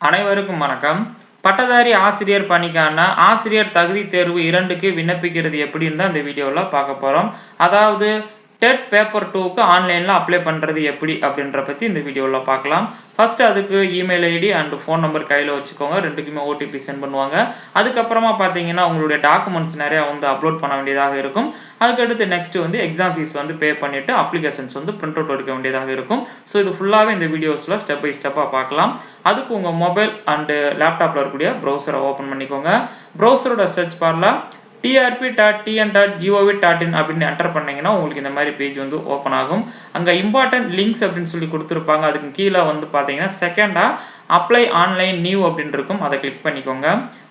அனைவருக்கும் வணக்கம். பட்டதாரி ஆசிரியர் பணிக்கான ஆசிரியர் தகுதி தேர்வு 2க்கு விண்ணப்பிக்கிறது எப்படின்னு தான் இந்த வீடியோல பார்க்க போறோம். அதாவது டெட் பேப்பர் 2க்கு ஆன்லைன்ல அப்ளை பண்றது எப்படி அப்படின்ற பத்தி இந்த வீடியோல பார்க்கலாம். ஃபர்ஸ்ட் அதுக்கு email ID and phone number கையில வச்சுக்கோங்க. 2க்குமே ஓடிபி சென்ட் பண்ணுவாங்க. அதுக்கப்புறமா பார்த்தீங்கன்னா உங்களுடைய டாக்குமெண்ட்ஸ் நிறைய அப்லோட் பண்ண வேண்டியதாக இருக்கும். அதுக்கடுத்து நெக்ஸ்ட் எக்ஸாம் ஃபீஸ் பே பண்ணிட்டு அப்ளிகேஷன்ஸ் பிரிண்ட் அவுட் எடுக்க வேண்டியதாக இருக்கும். ஸோ இது ஃபுல்லாவே இந்த வீடியோஸ்ல ஸ்டெப் பை ஸ்டெப்பா பார்க்கலாம். அதுக்கு உங்க மொபைல் அண்ட் லேப்டாப்ல இருக்கக்கூடிய ப்ரௌசரை ஓபன் பண்ணிக்கோங்க. ப்ரௌசரோட சர்ச் பார்ல trp.tn.gov.in அப்படின்னு என்டர் பண்ணீங்கன்னா உங்களுக்கு இந்த மாதிரி பேஜ் ஓபன் ஆகும். அங்க இம்பார்ட்டன்ட் லிங்க்ஸ் அப்படின்னு சொல்லி கொடுத்துருப்பாங்க. அதுக்கு கீழே பாத்தீங்கன்னா செகண்டா அப்ளை ஆன்லைன் நியூ அப்படின்னு இருக்கும். அதை கிளிக் பண்ணிக்கோங்க.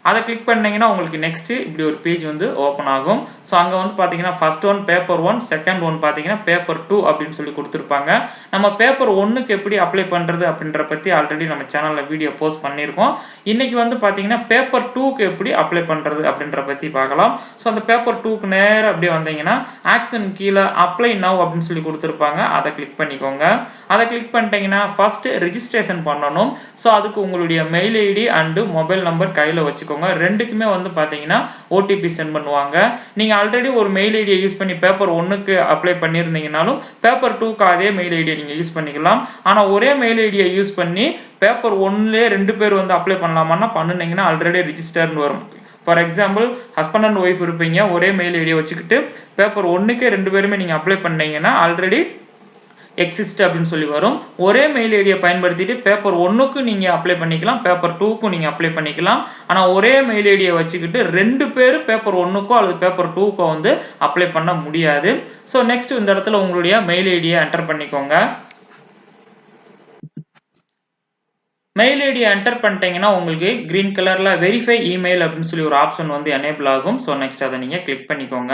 அதை கிளிக் பண்ணீங்கன்னா உங்களுக்கு நெக்ஸ்ட் இப்படி ஒரு பேஜ் ஓபன் ஆகும். ஸோ அங்க பாத்தீங்கன்னா first one paper 1, second one பாத்தீங்கன்னா பேப்பர் 2 அப்படின்னு சொல்லி கொடுத்துருப்பாங்க. நம்ம பேப்பர் 1க்கு எப்படி அப்ளை பண்றது அப்படின்ற பத்தி ஆல்ரெடி நம்ம சேனல்ல வீடியோ போஸ்ட் பண்ணியிருக்கோம். இன்னைக்கு பாத்தீங்கன்னா பேப்பர் 2க்கு எப்படி அப்ளை பண்றது அப்படின்ற பத்தி பார்க்கலாம். ஸோ அந்த பேப்பர் 2க்கு நேரம் அப்படியே வந்தீங்கன்னா ஆக்ஷன் கீழே அப்ளை நவ் அப்படின்னு சொல்லி கொடுத்துருப்பாங்க. அதை கிளிக் பண்ணிக்கோங்க. அதை கிளிக் பண்ணிட்டீங்கன்னா ஃபர்ஸ்ட் ரெஜிஸ்ட்ரேஷன் பண்ணணும். ஸோ அதுக்கு உங்களுடைய mail ID and mobile number கையில வச்சுக்கோங்க. ரெண்டுக்குமே பாத்தீங்கன்னா ஓடிபி சென்ட் பண்ணுவாங்க. நீங்க ஆல்ரெடி ஒரு மெயில் ஐடியை யூஸ் பண்ணி பேப்பர் 1க்கு அப்ளை பண்ணியிருந்தீங்கனாலும் பேப்பர் 2க்கு அதே மெயில் ஐடியை நீங்க யூஸ் பண்ணிக்கலாம். ஆனா ஒரே மெயில் ஐடியை யூஸ் பண்ணி பேப்பர் 1லே 2 பேர் அப்ளை பண்ணலாமான்னா பண்ணுனீங்கன்னா ஆல்ரெடி ரெஜிஸ்டர்னு வரும். For example husband and wife இருப்பீங்க. ஒரே மெயில் ஐடியை வச்சுக்கிட்டு பேப்பர் 1க்கே 2 பேருமே நீங்க அப்ளை பண்ணீங்கன்னா ஆல்ரெடி எக்ஸிஸ்ட் அப்படின்னு சொல்லி வரும். ஒரே மெயில் ஐடியை பயன்படுத்திட்டு பேப்பர் 1க்கு நீங்க அப்ளை பண்ணிக்கலாம், பேப்பர் 2க்கும் நீங்க அப்ளை பண்ணிக்கலாம். ஆனா ஒரே மெயில் ஐடியை வச்சுக்கிட்டு 2 பேர் பேப்பர் 1க்கோ அல்லது பேப்பர் 2க்கோ அப்ளை பண்ண முடியாது. ஸோ நெக்ஸ்ட் இந்த இடத்துல உங்களுடைய மெயில் ஐடியை என்டர் பண்ணிக்கோங்க. மெயில் ஐடி என்டர் பண்ணிட்டீங்கன்னா உங்களுக்கு கிரீன் கலர்ல வெரிஃபை இமெயில் அப்படின்னு சொல்லி ஒரு ஆப்ஷன் எனேபிள் ஆகும். ஸோ நெக்ஸ்ட் அதை நீங்க கிளிக் பண்ணிக்கோங்க.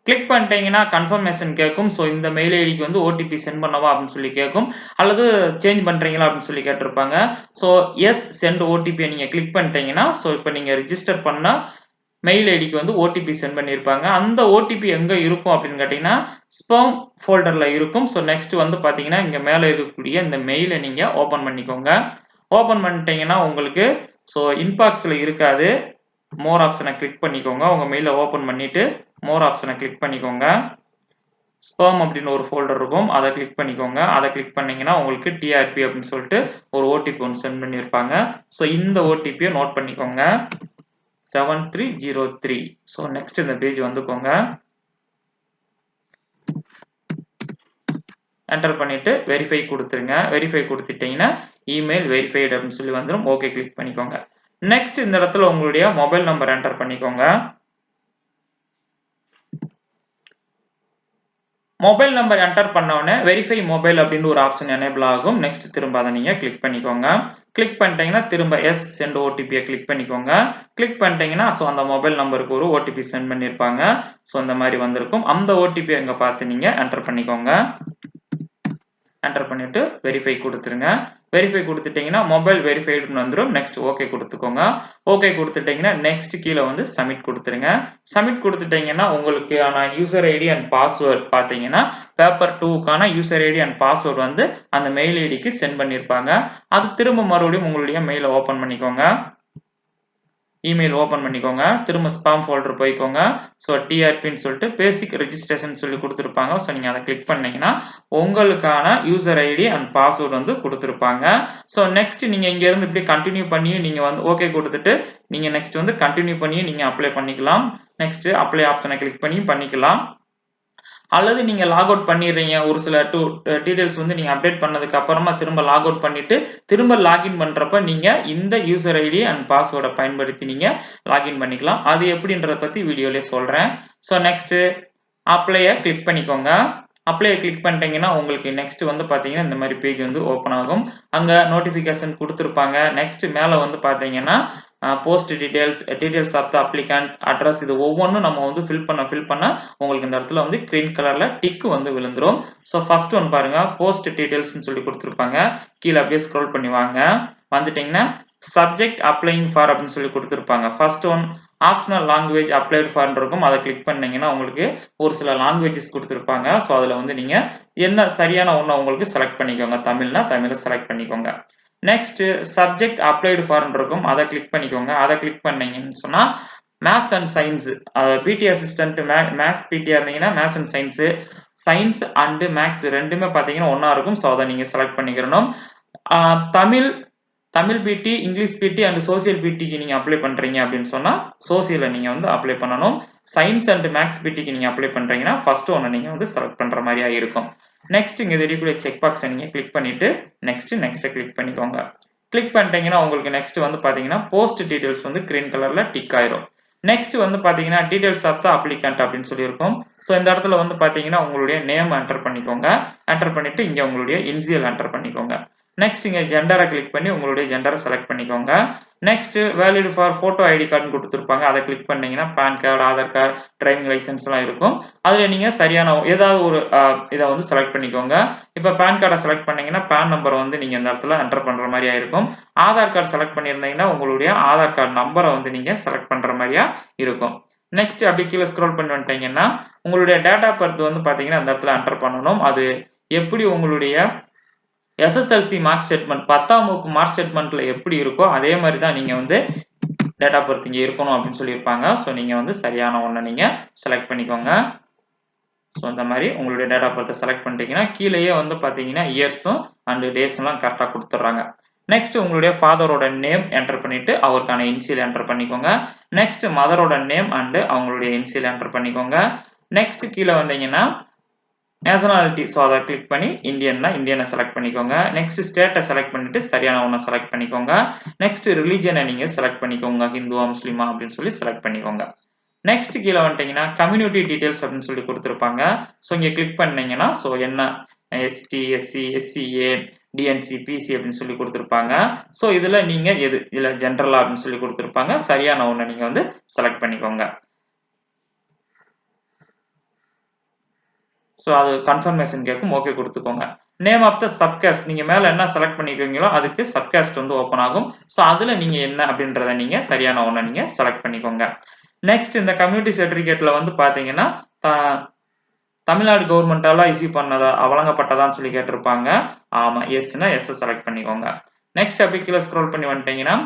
கிளிக் பண்ணிட்டீங்கன்னா கன்ஃபர்மேஷன் கேட்கும். ஸோ இந்த மெயில் ஐடிக்கு ஓடிபி சென்ட் பண்ணவா அப்படின்னு சொல்லி கேட்கும். அல்லது சேஞ்ச் பண்றீங்களா அப்படின்னு சொல்லி கேட்டிருப்பாங்க. ஸோ எஸ் சென்ட் ஓடிபியை நீங்க கிளிக் பண்ணிட்டீங்கன்னா ஸோ இப்போ நீங்க ரிஜிஸ்டர் பண்ண மெயில் ஐடிக்கு ஓடிபி சென்ட் பண்ணியிருப்பாங்க. அந்த ஓடிபி எங்க இருக்கும் அப்படின்னு கேட்டீங்கன்னா ஸ்பாம் ஃபோல்டர்ல இருக்கும். ஸோ நெக்ஸ்ட் பாத்தீங்கன்னா இங்க மேல இருக்கக்கூடிய இந்த மெயிலை நீங்க ஓபன் பண்ணிக்கோங்க. ஓபன் பண்ணிட்டீங்கன்னா உங்களுக்கு ஸோ இன்பாக்ஸ்ல இருக்காது. மோர் ஆப்ஷனை கிளிக் பண்ணிக்கோங்க. உங்க மெயிலை ஓபன் பண்ணிட்டு மோர் ஆப்ஷனை கிளிக் பண்ணிக்கோங்க. ஸ்பாம் அப்படின்னு ஒரு ஃபோல்டர் இருக்கும். அதை கிளிக் பண்ணிக்கோங்க. அதை கிளிக் பண்ணீங்கன்னா உங்களுக்கு டிஆர்பி அப்படின்னு சொல்லிட்டு ஒரு ஓடிபி சென்ட் பண்ணியிருப்பாங்க. ஸோ இந்த ஓடிபியை நோட் பண்ணிக்கோங்க. 7303. ஸோ நெக்ஸ்ட் இந்த பேஜ் வந்துக்கோங்க. என்டர் பண்ணிட்டு வெரிஃபை கொடுத்துருங்க. வெரிஃபை கொடுத்துட்டீங்கன்னா இமெயில் வெரிஃபைடு அப்படின்னு சொல்லி வந்துடும். ஓகே கிளிக் பண்ணிக்கோங்க. நெக்ஸ்ட் இந்த இடத்துல உங்களுடைய மொபைல் நம்பர் என்டர் பண்ணிக்கோங்க. மொபைல் நம்பர் என்டர் பண்ண உடனே வெரிஃபை மொபைல் அப்படின்னு ஒரு ஆப்ஷன் எனேபிள் ஆகும். நெக்ஸ்ட் திரும்ப அதை நீங்க கிளிக் பண்ணிக்கோங்க. கிளிக் பண்ணிட்டீங்கன்னா திரும்ப எஸ் சென்ட் ஓடிபியை கிளிக் பண்ணிக்கோங்க. கிளிக் பண்ணிட்டீங்கன்னா ஸோ அந்த மொபைல் நம்பருக்கு ஒரு ஓடிபி சென்ட் பண்ணியிருப்பாங்க. ஸோ இந்த மாதிரி வந்திருக்கும். அந்த ஓடிபி எங்க பார்த்து நீங்க என்டர் பண்ணிக்கோங்க. என்டர் பண்ணிட்டு வெரிஃபை கொடுத்துருங்க. வெரிஃபை கொடுத்துட்டீங்கன்னா மொபைல் வெரிஃபைடுன்னு வந்துடும். நெக்ஸ்ட் ஓகே கொடுத்துக்கோங்க. ஓகே கொடுத்துட்டீங்கன்னா நெக்ஸ்ட் கீழே சப்மிட் கொடுத்துருங்க. சப்மிட் கொடுத்துட்டீங்கன்னா உங்களுக்கான யூசர் ஐடி அண்ட் பாஸ்வேர்ட் பார்த்தீங்கன்னா பேப்பர் 2க்கான யூசர் ஐடி அண்ட் பாஸ்வேர்ட் அந்த மெயில் ஐடிக்கு சென்ட் பண்ணியிருப்பாங்க. அது திரும்ப மறுபடியும் உங்களுடைய மெயிலை ஓபன் பண்ணிக்கோங்க. இமெயில் ஓபன் பண்ணிக்கோங்க. திரும்ப ஸ்பாம் ஃபோல்டர் போய்க்கோங்க. ஸோ டிஆர்பின்னு சொல்லிட்டு பேசிக் ரெஜிஸ்ட்ரேஷன் சொல்லி கொடுத்துருப்பாங்க. ஸோ நீங்க அதை கிளிக் பண்ணீங்கன்னா உங்களுக்கான யூசர் ஐடி அண்ட் பாஸ்வேர்டு கொடுத்துருப்பாங்க. ஸோ நெக்ஸ்ட் நீங்க இங்க இருந்து இப்படி கண்டினியூ பண்ணி நீங்க ஓகே கொடுத்துட்டு நீங்க நெக்ஸ்ட் கண்டினியூ பண்ணி நீங்க அப்ளை பண்ணிக்கலாம். நெக்ஸ்ட் அப்ளை ஆப்ஷனை கிளிக் பண்ணி பண்ணிக்கலாம். அல்லது நீங்க லாக் அவுட் பண்ணிடுறீங்க. ஒரு சில டீடைல்ஸ் நீங்க அப்டேட் பண்ணதுக்கு அப்புறமா திரும்ப லாக் அவுட் பண்ணிட்டு திரும்ப லாகின் பண்றப்ப நீங்க இந்த யூசர் ஐடி அண்ட் பாஸ்வேர்டை பயன்படுத்தி நீங்க லாகின் பண்ணிக்கலாம். அது எப்படின்றத பத்தி வீடியோலயே சொல்றேன். ஸோ நெக்ஸ்ட் அப்ளையை கிளிக் பண்ணிக்கோங்க. அப்ளையை கிளிக் பண்ணிட்டீங்கன்னா உங்களுக்கு நெக்ஸ்ட் பாத்தீங்கன்னா இந்த மாதிரி பேஜ் ஓபன் ஆகும். அங்க நோட்டிபிகேஷன் கொடுத்துருப்பாங்க. நெக்ஸ்ட் மேல பாத்தீங்கன்னா post details of the applicant address இது ஒவ்வொன்றும் நம்ம ஃபில் பண்ண உங்களுக்கு இந்த இடத்துல கிரீன் கலர்ல டிக் விழுந்துரும். ஸோ ஃபர்ஸ்ட் ஒன் பாருங்க போஸ்ட் டீடைல்ஸ்னு சொல்லி கொடுத்துருப்பாங்க. கீழே அப்படியே ஸ்க்ரோல் பண்ணி வாங்க. வந்துட்டீங்கன்னா சப்ஜெக்ட் அப்ளைங் ஃபார் அப்படின்னு சொல்லி கொடுத்துருப்பாங்க. First one optional language applied for இருக்கும். அதை கிளிக் பண்ணீங்கன்னா உங்களுக்கு ஒரு சில லாங்குவேஜஸ் கொடுத்துருப்பாங்க. ஸோ அதில் நீங்க என்ன சரியான ஒன்று உங்களுக்கு செலக்ட் பண்ணிக்கோங்க. தமிழ்னா தமிழை செலக்ட் பண்ணிக்கோங்க. நெக்ஸ்ட் சப்ஜெக்ட் அப்ளைடு ஃபார்ம் இருக்கும், அதை கிளிக் பண்ணிக்கோங்க. அதை கிளிக் பண்ணீங்கன்னு சொன்னா மேத்ஸ் அண்ட் சயின்ஸ், பிடி அசிஸ்டன்ட் மேத்ஸ் பிடியா இருந்தீங்கன்னா maths and science, science and maths ரெண்டுமே பார்த்தீங்கன்னா ஒன்றா இருக்கும். ஸோ அதை நீங்கள் செலக்ட் பண்ணிக்கிறணும். தமிழ் பிடி, இங்கிலீஷ் பிடி அண்ட் சோசியல் பிடிக்கு நீங்கள் அப்ளை பண்ணுறீங்க அப்படின்னு சொன்னால் சோசியலில் நீங்கள் வந்து அப்ளை பண்ணணும். சயின்ஸ் அண்ட் மேத்ஸ் பிடிக்கு நீங்கள் அப்ளை பண்ணுறீங்கன்னா ஃபர்ஸ்ட் ஒன்று நீங்கள் வந்து செலக்ட் பண்ணுற மாதிரியா இருக்கும். நெக்ஸ்ட் இங்கே தெரியக்கூடிய செக் பாக்ஸை நீங்கள் கிளிக் பண்ணிவிட்டு நெக்ஸ்ட்டை கிளிக் பண்ணிக்கோங்க. கிளிக் பண்ணிட்டீங்கன்னா உங்களுக்கு நெக்ஸ்ட் வந்து பார்த்தீங்கன்னா போஸ்ட் டீடைல்ஸ் வந்து கிரீன் கலரில் டிக் ஆயிரும். நெக்ஸ்ட் வந்து பார்த்தீங்கன்னா டீடைல்ஸ் ஆஃப் த அப்ளிகண்ட் அப்படின்னு சொல்லியிருக்கோம். ஸோ இந்த இடத்துல வந்து பார்த்தீங்கன்னா உங்களுடைய நேம் என்டர் பண்ணிக்கோங்க. என்டர் பண்ணிவிட்டு இங்கே உங்களுடைய இனிஷியல் என்டர் பண்ணிக்கோங்க. நெக்ஸ்ட் இங்கே ஜெண்டரை கிளிக் பண்ணி உங்களுடைய ஜெண்டரை செலக்ட் பண்ணிக்கோங்க. Next valid for photo ID கார்டுன்னு கொடுத்துருப்பாங்க. அதை கிளிக் பண்ணீங்கன்னா PAN card, Aadhaar card, driving லைசன்ஸ்லாம் இருக்கும். அதில் நீங்கள் சரியான ஏதாவது ஒரு இதை வந்து செலக்ட் பண்ணிக்கோங்க. இப்போ பேன் கார்டை செலக்ட் பண்ணீங்கன்னா பேன் நம்பரை வந்து நீங்கள் இந்த இடத்துல என்டர் பண்ணுற மாதிரியா இருக்கும். ஆதார் கார்டு செலக்ட் பண்ணியிருந்தீங்கன்னா உங்களுடைய ஆதார் கார்டு நம்பரை வந்து நீங்கள் செலக்ட் பண்ணுற மாதிரியா இருக்கும். நெக்ஸ்ட் அப்படி கீழே ஸ்க்ரோல் பண்ணி வந்துட்டீங்கன்னா உங்களுடைய டேட் ஆஃப் பர்த் வந்து பார்த்தீங்கன்னா அந்த இடத்துல என்டர் பண்ணணும். அது எப்படி உங்களுடைய எஸ்எஸ்எல்சி மார்க் ஸ்டேட்மெண்ட் 10ஆம் வகுப்பு மார்க் ஸ்டேட்மெண்ட்ல எப்படி இருக்கோ அதே மாதிரி தான் நீங்கள் வந்து டேட் ஆஃப் பர்த் இங்கே இருக்கணும் அப்படின்னு சொல்லியிருப்பாங்க. ஸோ நீங்கள் வந்து சரியான ஒன்றை நீங்கள் செலக்ட் பண்ணிக்கோங்க. ஸோ இந்த மாதிரி உங்களுடைய டேட் ஆஃப் பர்த்தை செலக்ட் பண்ணிட்டீங்கன்னா கீழேயே வந்து பார்த்தீங்கன்னா இயர்ஸும் அண்ட் டேஸ்லாம் கரெக்டாக கொடுத்துட்றாங்க. நெக்ஸ்ட் உங்களுடைய ஃபாதரோட நேம் என்டர் பண்ணிட்டு அவருக்கான இனிஷியல் என்டர் பண்ணிக்கோங்க. நெக்ஸ்ட் மதரோட நேம் அண்ட் அவங்களுடைய இனிஷியல் என்டர் பண்ணிக்கோங்க. நெக்ஸ்ட் கீழே வந்தீங்கன்னா நேஷனாலிட்டி, ஸோ அதை கிளிக் பண்ணி இந்தியனை செலக்ட் பண்ணிக்கோங்க. நெக்ஸ்ட் ஸ்டேட்டை செலக்ட் பண்ணிட்டு சரியான ஒன்றை செலக்ட் பண்ணிக்கோங்க. நெக்ஸ்ட் ரிலீஜனை நீங்கள் செலக்ட் பண்ணிக்கோங்க, ஹிந்துவா முஸ்லீமா அப்படின்னு சொல்லி செலக்ட் பண்ணிக்கோங்க. நெக்ஸ்ட் கீழே வந்துட்டீங்கன்னா கம்யூனிட்டி டீடைல்ஸ் அப்படின்னு சொல்லி கொடுத்துருப்பாங்க. ஸோ இங்கே கிளிக் பண்ணீங்கன்னா ஸோ என்ன ST, SC, SCA, DNC, BC அப்படின்னு சொல்லி கொடுத்துருப்பாங்க. ஸோ இதில் நீங்கள் இதில் ஜென்ரலா அப்படின்னு சொல்லி கொடுத்துருப்பாங்க. சரியான ஒன்றை நீங்கள் வந்து செலக்ட் பண்ணிக்கோங்க. ஸோ அது கன்ஃபர்மேஷன் கேட்கும், ஓகே கொடுத்துக்கோங்க. நேம் ஆஃப் த சப்காஸ்ட், நீங்கள் மேலே என்ன செலக்ட் பண்ணிக்கிறீங்களோ அதுக்கு சப்காஸ்ட் வந்து ஓப்பன் ஆகும். ஸோ அதில் நீங்கள் என்ன அப்படின்றத நீங்கள் சரியான ஒன்றை நீங்கள் செலக்ட் பண்ணிக்கோங்க. நெக்ஸ்ட் இந்த கம்யூனிட்டி சர்டிஃபிகேட்டில் வந்து பார்த்தீங்கன்னா தமிழ்நாடு கவர்மெண்டால இஷ்யூ பண்ணதா வழங்கப்பட்டதான்னு சொல்லி கேட்டிருப்பாங்க. ஆமாம், எஸ்னா எஸ் செலக்ட் பண்ணிக்கோங்க. நெக்ஸ்ட் அப்படி கீழே ஸ்க்ரோல் பண்ணி வந்துட்டீங்கன்னா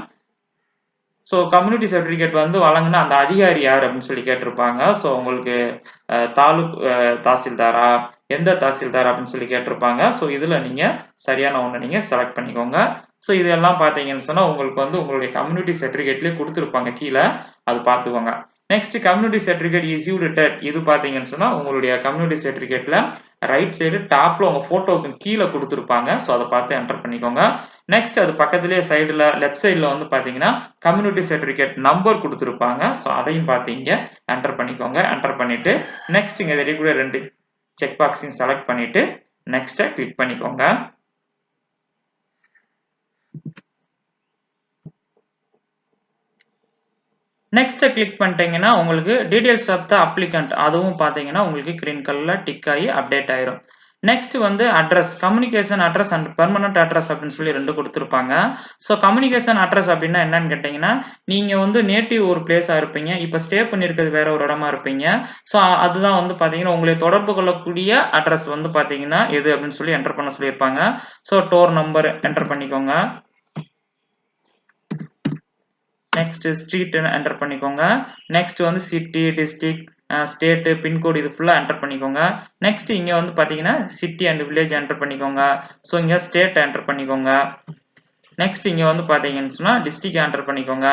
ஸோ கம்யூனிட்டி சர்டிஃபிகேட் வந்து வழங்கின அந்த அதிகாரி யார் அப்படின்னு சொல்லி கேட்டிருப்பாங்க. ஸோ உங்களுக்கு தாசில்தாரா, எந்த தாசில்தார் அப்படின்னு சொல்லி கேட்டிருப்பாங்க. ஸோ இதில் நீங்கள் சரியான ஒன்றை நீங்கள் செலக்ட் பண்ணிக்கோங்க. ஸோ இதெல்லாம் பார்த்தீங்கன்னு சொன்னால் உங்களுக்கு வந்து உங்களுடைய கம்யூனிட்டி சர்டிஃபிகேட்லேயே கொடுத்துருப்பாங்க கீழே, அது பார்த்துக்கோங்க. Next community certificate issued date, இது பார்த்தீங்கன்னு சொன்னால் உங்களுடைய கம்யூனிட்டி சர்டிஃபிகேட்டில் ரைட் சைடு டாப்பில் உங்கள் ஃபோட்டோவுக்கு கீழே கொடுத்துருப்பாங்க. ஸோ அதை பார்த்து என்டர் பண்ணிக்கோங்க. நெக்ஸ்ட் அது பக்கத்துலேயே சைடில் லெஃப்ட் சைடில் வந்து பார்த்தீங்கன்னா கம்யூனிட்டி சர்டிஃபிகேட் நம்பர் கொடுத்துருப்பாங்க. ஸோ அதையும் பார்த்து இங்கே என்டர் பண்ணிக்கோங்க. என்டர் பண்ணிவிட்டு நெக்ஸ்ட் இங்கே தெரியக்கூடிய 2 செக் பாக்ஸையும் செலக்ட் பண்ணிவிட்டு நெக்ஸ்ட்டை கிளிக் பண்ணிக்கோங்க. நெக்ஸ்ட்டை கிளிக் பண்ணிட்டீங்கன்னா உங்களுக்கு டீடைல்ஸ் ஆஃப் த அப்ளிகண்ட் அதுவும் பார்த்தீங்கன்னா உங்களுக்கு கிரீன் கலரில் டிக் ஆகி அப்டேட் ஆயிரும். நெக்ஸ்ட் வந்து address, communication address and permanent address அப்படின்னு சொல்லி 2 கொடுத்துருப்பாங்க. ஸோ கம்யூனிகேஷன் அட்ரஸ் அப்படின்னா என்னன்னு கேட்டிங்கன்னா நீங்கள் வந்து நேட்டிவ் ஒரு பிளேஸாக இருப்பீங்க, இப்போ ஸ்டே பண்ணியிருக்கிறது வேற ஒரு இடமா இருப்பீங்க. ஸோ அதுதான் வந்து பார்த்தீங்கன்னா உங்களை தொடர்பு கொள்ளக்கூடிய அட்ரஸ் வந்து பார்த்தீங்கன்னா எது அப்படின்னு சொல்லி என்டர் பண்ண சொல்லியிருப்பாங்க. ஸோ டோர் நம்பர் என்டர் பண்ணிக்கோங்க. நெக்ஸ்ட் ஸ்ட்ரீட் என்டர் பண்ணிக்கோங்க. நெக்ஸ்ட் வந்து சிட்டி, டிஸ்ட்ரிக்ட், ஸ்டேட்டு, பின்கோடு இது ஃபுல்லாக என்டர் பண்ணிக்கோங்க. நெக்ஸ்ட் இங்கே வந்து பார்த்தீங்கன்னா சிட்டி அண்ட் வில்லேஜ் என்டர் பண்ணிக்கோங்க. ஸோ இங்கே ஸ்டேட் என்டர் பண்ணிக்கோங்க. நெக்ஸ்ட் இங்கே வந்து பார்த்தீங்கன்னு சொன்னால் டிஸ்ட்ரிக்ட் என்டர் பண்ணிக்கோங்க.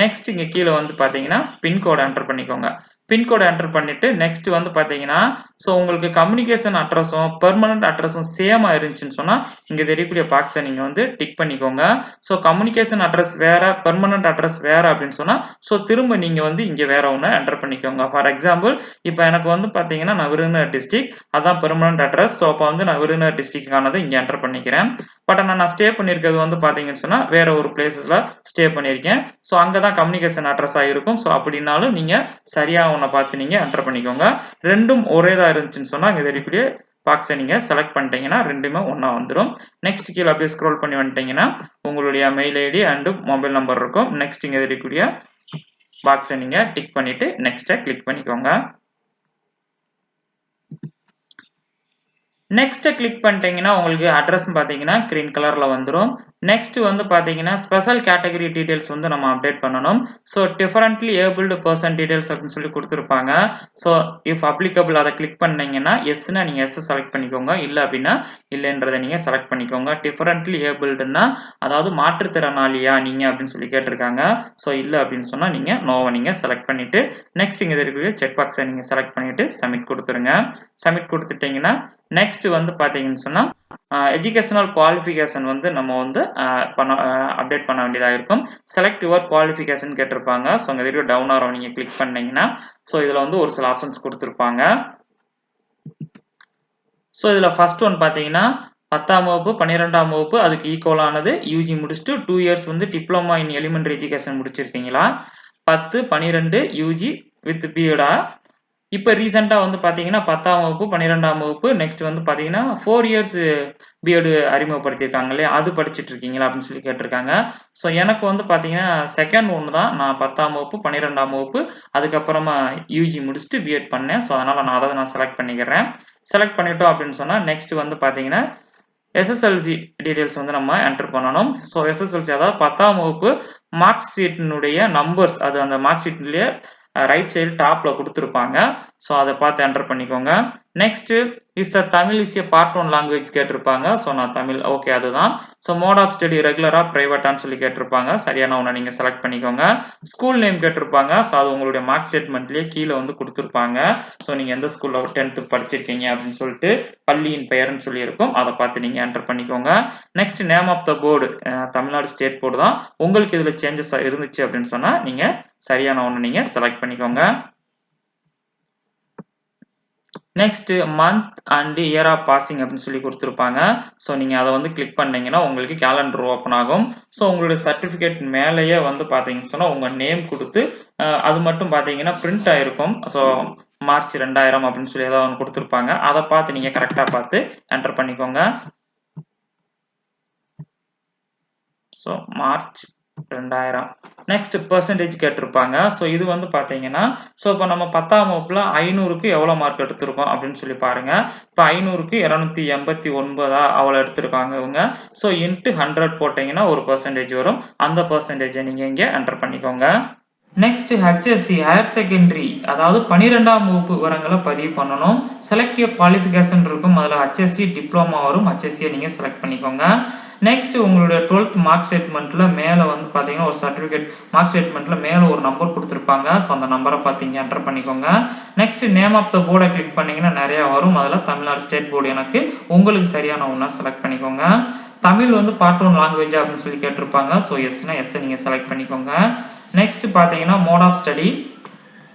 நெக்ஸ்ட் இங்கே கீழே வந்து பார்த்தீங்கன்னா பின்கோடு என்டர் பண்ணிக்கோங்க. பின்கோடு என்டர் பண்ணிட்டு நெக்ஸ்ட் வந்து பார்த்தீங்கன்னா ஸோ உங்களுக்கு கம்யூனிகேஷன் அட்ரஸும் பெர்மனன்ட் அட்ரஸும் சேமாக இருந்துச்சுன்னு சொன்னால் இங்கே தெரியக்கூடிய பாக்ஸை நீங்கள் வந்து டிக் பண்ணிக்கோங்க. ஸோ கம்யூனிகேஷன் அட்ரஸ் வேற, பெர்மனன்ட் அட்ரஸ் வேற அப்படின்னு சொன்னால் ஸோ திரும்ப நீங்கள் வந்து இங்கே வேற ஒன்று என்டர் பண்ணிக்கோங்க. ஃபார் எக்ஸாம்பிள் இப்போ எனக்கு வந்து பார்த்தீங்கன்னா நான் விருதுநகர் டிஸ்ட்ரிக்ட், அதான் பெர்மனன்ட் அட்ரஸ். ஸோ அப்போ வந்து நான் விருதுநகர் டிஸ்ட்ரிக்டானது இங்கே என்டர் பண்ணிக்கிறேன். பட் ஆனால் நான் ஸ்டே பண்ணியிருக்கிறது வந்து பார்த்தீங்கன்னு சொன்னால் வேற ஒரு பிளேசஸில் ஸ்டே பண்ணியிருக்கேன். ஸோ அங்கே தான் கம்யூனிகேஷன் அட்ரஸாக இருக்கும். ஸோ அப்படின்னாலும் நீங்கள் சரியாக ஒன்றை பார்த்து நீங்கள் என்டர் பண்ணிக்கோங்க. ரெண்டும் ஒரே தான் இருந்துச்சுன்னு சொன்னால் இங்கே தெரியக்கூடிய பாக்ஸை நீங்கள் செலக்ட் பண்ணிட்டீங்கன்னா ரெண்டுமே ஒன்றா வந்துடும். நெக்ஸ்ட் கீழே அப்படியே ஸ்க்ரோல் பண்ணி வந்துட்டீங்கன்னா உங்களுடைய mail ID and mobile number இருக்கும். நெக்ஸ்ட் இங்கே தெரியக்கூடிய பாக்ஸை நீங்கள் டிக் பண்ணிவிட்டு நெக்ஸ்ட்டை கிளிக் பண்ணிக்கோங்க. நெக்ஸ்ட் கிளிக் பண்ணிட்டீங்கன்னா உங்களுக்கு அட்ரஸ் பார்த்தீங்கன்னா கிரீன் கலரில் வந்துடும். நெக்ஸ்ட் வந்து பார்த்தீங்கன்னா, ஸ்பெஷல் கேட்டகரி டீட்டெயில்ஸ் வந்து நம்ம அப்டேட் பண்ணணும். So differently abled person details அப்படின்னு சொல்லி குடுத்துருப்பாங்க. ஸோ இஃப் அப்ளிகபிள் அத கிளிக் பண்ணீங்கன்னா, எஸ்ன்னா நீங்க எஸ் செலக்ட் பண்ணிக்கோங்க. இல்ல அப்படின்னா, இல்லன்றத நீங்க செலக்ட் பண்ணிக்கோங்க. டிஃபரண்ட்லி ஏபிள்டுன்னா, அதாவது மாற்றுத்திறனாளியா நீங்க அப்படின்னு சொல்லி கேட்டிருக்காங்க. ஸோ இல்ல அப்படின்னு சொன்னா, நீங்க நோவ நீங்க செலக்ட் பண்ணிட்டு, நெக்ஸ்ட் இங்க இருக்கக்கூடிய செக் பாக்ஸ நீங்க செலக்ட் பண்ணிட்டு சப்மிட் குடுத்துருங்க. சப்மிட் குடுத்துட்டீங்கன்னா, நெக்ஸ்ட் வந்து பார்த்தீங்கன்னு சொன்னா, எஜுகேஷனல் குவாலிஃபிகேஷன் வந்து நம்ம வந்து அப்டேட் பண்ண வேண்டியதா இருக்கும். செலக்ட் யுவர் குவாலிஃபிகேஷன் கேட்டிருப்பாங்க. ஸோ அங்க இருக்கிற டவுன் ஆரோ நீங்க கிளிக் பண்ணீங்கன்னா, ஸோ இதுல வந்து ஒரு சில ஆப்ஷன்ஸ் குடுத்திருப்பாங்க. ஸோ இதுல ஃபர்ஸ்ட் ஒன் பார்த்தீங்கன்னா, 10ஆம் வகுப்பு, 12ஆம் வகுப்பு அதுக்கு ஈக்குவலானது யுஜி முடிச்சுட்டு 2 இயர்ஸ் வந்து டிப்ளோமா இன் எலிமெண்டரி எஜுகேஷன் முடிச்சிருக்கீங்களா? 10, 12 யுஜி வித் பிஎடா? இப்ப ரீசென்ட்டா வந்து பார்த்தீங்கன்னா, 10ஆம் வகுப்பு, 12ஆம் வகுப்பு நெக்ஸ்ட் வந்து பார்த்தீங்கன்னா, 4 இயர்ஸ் பிஎட் அறிமுகப்படுத்தியிருக்காங்க இல்லையா? அது படிச்சுட்டு இருக்கீங்களா? அப்படின்னு சொல்லி கேட்டிருக்காங்க. ஸோ எனக்கு வந்து பார்த்தீங்கன்னா, செகண்ட் ஒண்ணு தான். நான் 10ஆம் வகுப்பு, 12ஆம் வகுப்பு அதுக்கப்புறமா யுஜி முடிச்சுட்டு பிஎட் பண்ணேன். ஸோ அதனால நான் அத செலக்ட் பண்ணிக்கிறேன். செலக்ட் பண்ணிட்டோம் அப்படின்னு சொன்னா, நெக்ஸ்ட் வந்து பார்த்தீங்கன்னா, எஸ்எஸ்எல்சி டீட்டெயில்ஸ் வந்து நம்ம என்டர் பண்ணணும். ஸோ எஸ்எஸ்எல்சி அதாவது 10ஆம் வகுப்பு மார்க் ஷீட்டினுடைய நம்பர்ஸ் அது அந்த மார்க் ஷீட்லயே ரைட் சைடு டாப்ல குடுத்திருப்பாங்க. ஸோ அத பார்த்து என்டர் பண்ணிக்கோங்க. Next is the Tamil is a part 1 language கேட்டிருப்பாங்க. ஸோ நான் தமிழ் ஓகே அதுதான். ஸோ மோட் ஆஃப் ஸ்டடி ரெகுலரா, பிரைவேட்டான்னு சொல்லி கேட்டிருப்பாங்க. சரியான ஒண்ண நீங்க செலக்ட் பண்ணிக்கோங்க. ஸ்கூல் நேம் கேட்டிருப்பாங்க. ஸோ அது உங்களுடைய மார்க் ஸ்டேட்மெண்ட்லயே கீழ வந்து குடுத்திருப்பாங்க. ஸோ நீங்க எந்த ஸ்கூல்ல 10th படிச்சிருக்கீங்க அப்படின்னு சொல்லிட்டு பள்ளியின் பெயர்ன்னு சொல்லி இருக்கும். அத பார்த்து நீங்க என்டர் பண்ணிக்கோங்க. Next name of the board Tamil Nadu state board தான். உங்களுக்கு இதுல சேஞ்சஸ் இருந்துச்சு அப்படின்னு சொன்னா, நீங்க சரியான ஒண்ணு நீங்க செலக்ட் பண்ணிக்கோங்க. Next month and year of passing அப்படின்னு சொல்லி குடுத்திருப்பாங்க. ஸோ நீங்க அத வந்து கிளிக் பண்ணீங்கன்னா, உங்களுக்கு கேலண்டர் ஓப்பன் ஆகும். ஸோ உங்களுடைய சர்டிபிகேட் மேலேயே வந்து பார்த்தீங்கன்னு சொன்னா, உங்க நேம் குடுத்து அது மட்டும் பார்த்தீங்கன்னா பிரிண்ட் ஆயிருக்கும். ஸோ மார்ச் 2000 அப்படின்னு சொல்லி ஏதாவது ஒண்ணு குடுத்திருப்பாங்க. அத பார்த்து நீங்க கரெக்ட்டா பார்த்து என்டர் பண்ணிக்கோங்க. ஸோ மார்ச் 2000 நெக்ஸ்ட் பெர்சன்டேஜ் கேட்டிருப்பாங்க. ஸோ இது வந்து பார்த்தீங்கன்னா, ஸோ இப்போ நம்ம 10ஆம் வகுப்புல 500க்கு எவ்வளோ மார்க் எடுத்திருக்கோம் அப்படின்னு சொல்லி பாருங்க. இப்போ 500க்கு 289 அவ்வளோ எடுத்திருக்காங்க இவங்க. ஸோ இன்ட்டு 100 போட்டீங்கன்னா ஒரு பெர்சன்டேஜ் வரும். அந்த பெர்சன்டேஜை நீங்க இங்க என்டர் பண்ணிக்கோங்க. நெக்ஸ்ட் ஹெச்எஸ்சி ஹையர் செகண்டரி அதாவது 12ஆம் வகுப்பு விவரங்களை பதிவு பண்ணணும். செலக்ட் யுவர் குவாலிஃபிகேஷன் இருக்கும். அதில் ஹெச்எஸ்சி டிப்ளமா வரும். ஹெச்எஸ்சியை நீங்கள் செலக்ட் பண்ணிக்கோங்க. நெக்ஸ்ட் உங்களுடைய 12th மார்க் ஸ்டேட்மெண்ட்ல மேலே வந்து பார்த்தீங்கன்னா ஒரு சர்டிஃபிகேட் மார்க் ஸ்டேட்மெண்ட்ல மேலே ஒரு நம்பர் கொடுத்துருப்பாங்க. ஸோ அந்த நம்பரை பார்த்து இங்கே என்டர் பண்ணிக்கோங்க. நெக்ஸ்ட் நேம் ஆஃப் த போர்டை கிளிக் பண்ணீங்கன்னா நிறைய வரும். அதில் தமிழ்நாடு ஸ்டேட் போர்டு எனக்கு உங்களுக்கு சரியான ஒன்றா செலக்ட் பண்ணிக்கோங்க. தமிழ் வந்து பார்ட் 1 லாங்குவேஜ் அப்படின்னு சொல்லி கேட்டிருப்பாங்க. ஸோ எஸ்னா எஸ்ஸை நீங்கள் செலக்ட் பண்ணிக்கோங்க. நெக்ஸ்ட் பார்த்தீங்கன்னா மோட் ஆஃப் ஸ்டடி.